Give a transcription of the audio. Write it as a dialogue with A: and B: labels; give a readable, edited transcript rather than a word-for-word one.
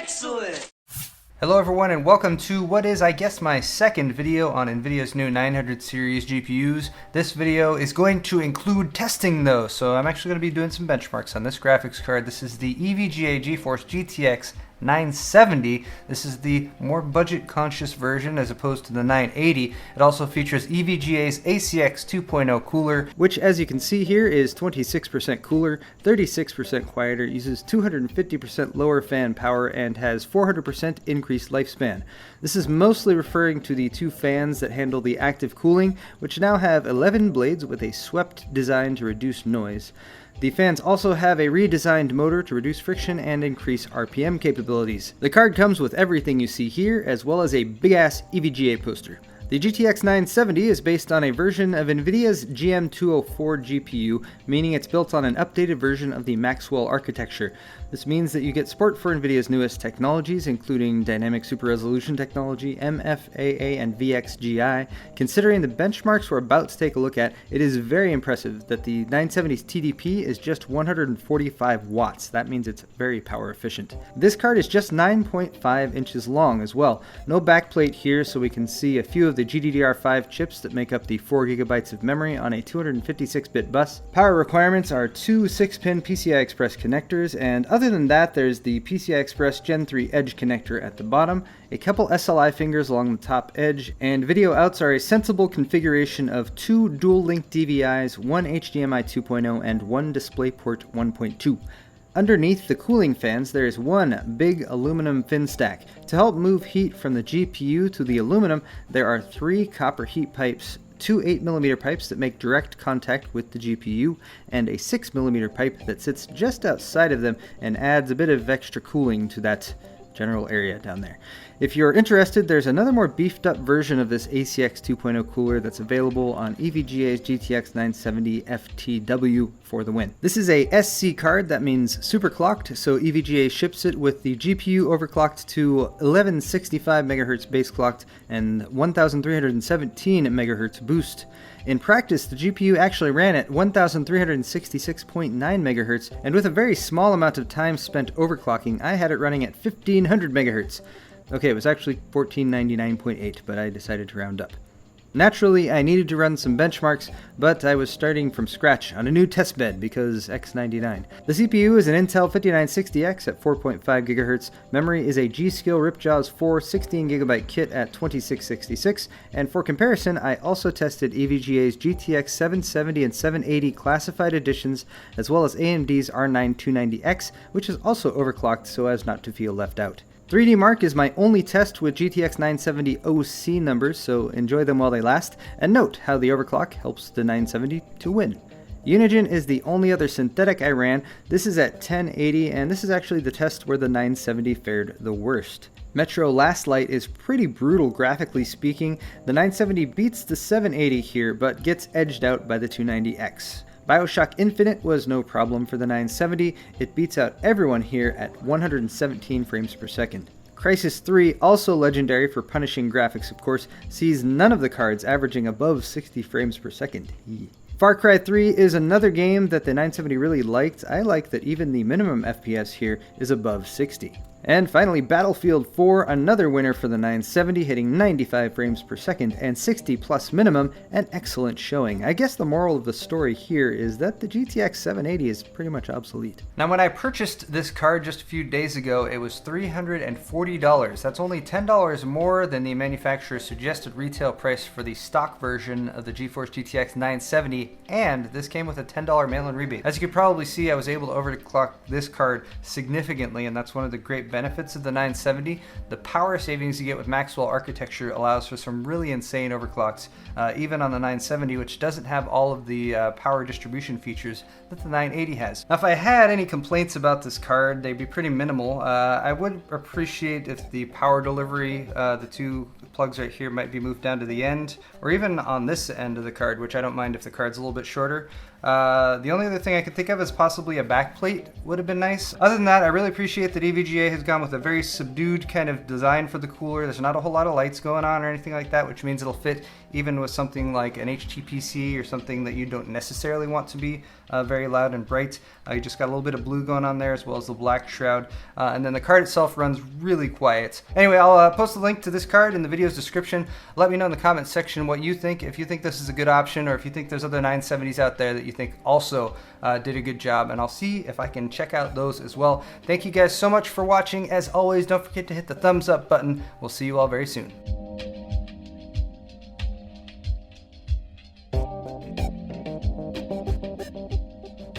A: Excellent!
B: Hello everyone and welcome to what is, I guess, my second video on NVIDIA's new 900 series GPUs. This video is going to include testing though, so I'm actually going to be doing some benchmarks on this graphics card. This is the EVGA GTX 970. This is the more budget conscious version as opposed to the 980. It also features EVGA's ACX 2.0 cooler, which as you can see here is 26% cooler, 36% quieter, uses 250% lower fan power, and has 400% increased lifespan. This is mostly referring to the two fans that handle the active cooling, which now have 11 blades with a swept design to reduce noise. The fans also have a redesigned motor to reduce friction and increase RPM capabilities. The card comes with everything you see here, as well as a big-ass EVGA poster. The GTX 970 is based on a version of NVIDIA's GM204 GPU, meaning it's built on an updated version of the Maxwell architecture. This means that you get support for NVIDIA's newest technologies, including dynamic super resolution technology, MFAA, and VXGI. Considering the benchmarks we're about to take a look at, it is very impressive that the 970's TDP is just 145 watts. That means it's very power efficient. This card is just 9.5 inches long as well. No backplate here, so we can see a few of the GDDR5 chips that make up the 4 gigabytes of memory on a 256-bit bus. Power requirements are two 6-pin PCI Express connectors, and other than that, there's the PCI Express Gen 3 Edge connector at the bottom, a couple SLI fingers along the top edge, and video outs are a sensible configuration of two dual-link DVIs, one HDMI 2.0, and one DisplayPort 1.2. Underneath the cooling fans, there is one big aluminum fin stack. To help move heat from the GPU to the aluminum, there are three copper heat pipes, two 8mm pipes that make direct contact with the GPU, and a 6mm pipe that sits just outside of them and adds a bit of extra cooling to that general area down there. If you're interested, there's another more beefed up version of this ACX 2.0 cooler that's available on EVGA's GTX 970 FTW for the win. This is a SC card, that means super clocked, so EVGA ships it with the GPU overclocked to 1165 MHz base clocked and 1317 MHz boost. In practice, the GPU actually ran at 1366.9 MHz, and with a very small amount of time spent overclocking, I had it running at 1500 MHz. Okay, it was actually 1499.8, but I decided to round up. Naturally, I needed to run some benchmarks, but I was starting from scratch on a new testbed because X99. The CPU is an Intel 5960X at 4.5 GHz, memory is a G.Skill Ripjaws 4 16GB kit at 2666, and for comparison, I also tested EVGA's GTX 770 and 780 classified editions, as well as AMD's R9 290X, which is also overclocked so as not to feel left out. 3D Mark is my only test with GTX 970 OC numbers, so enjoy them while they last, and note how the overclock helps the 970 to win. Unigen is the only other synthetic I ran. This is at 1080, and this is actually the test where the 970 fared the worst. Metro Last Light is pretty brutal graphically speaking. The 970 beats the 780 here, but gets edged out by the 290X. BioShock Infinite was no problem for the 970, it beats out everyone here at 117 frames per second. Crysis 3, also legendary for punishing graphics of course, sees none of the cards averaging above 60 frames per second. Far Cry 3 is another game that the 970 really liked. I like that even the minimum FPS here is above 60. And finally, Battlefield 4, another winner for the 970, hitting 95 frames per second and 60 plus minimum, an excellent showing. I guess the moral of the story here is that the GTX 780 is pretty much obsolete. Now when I purchased this card just a few days ago, it was $340. That's only $10 more than the manufacturer's suggested retail price for the stock version of the GeForce GTX 970, and this came with a $10 mail-in rebate. As you can probably see, I was able to overclock this card significantly, and that's one of the great benefits of the 970. The power savings you get with Maxwell architecture allows for some really insane overclocks, even on the 970, which doesn't have all of the power distribution features that the 980 has. Now, if I had any complaints about this card, they'd be pretty minimal. I would appreciate if the power delivery, the two plugs right here, might be moved down to the end, or even on this end of the card, which I don't mind if the card's a little bit shorter. The only other thing I could think of is possibly a backplate would have been nice. Other than that, I really appreciate that EVGA has gone with a very subdued kind of design for the cooler. There's not a whole lot of lights going on or anything like that, which means it'll fit even with something like an HTPC or something that you don't necessarily want to be very loud and bright. You just got a little bit of blue going on there as well as the black shroud. And then the card itself runs really quiet. Anyway, I'll post a link to this card in the video's description. Let me know in the comments section what you think, if you think this is a good option or if you think there's other 970s out there that you think also did a good job, and I'll see if I can check out those as well. Thank you guys so much for watching. As always, don't forget to hit the thumbs up button. We'll see you all very soon.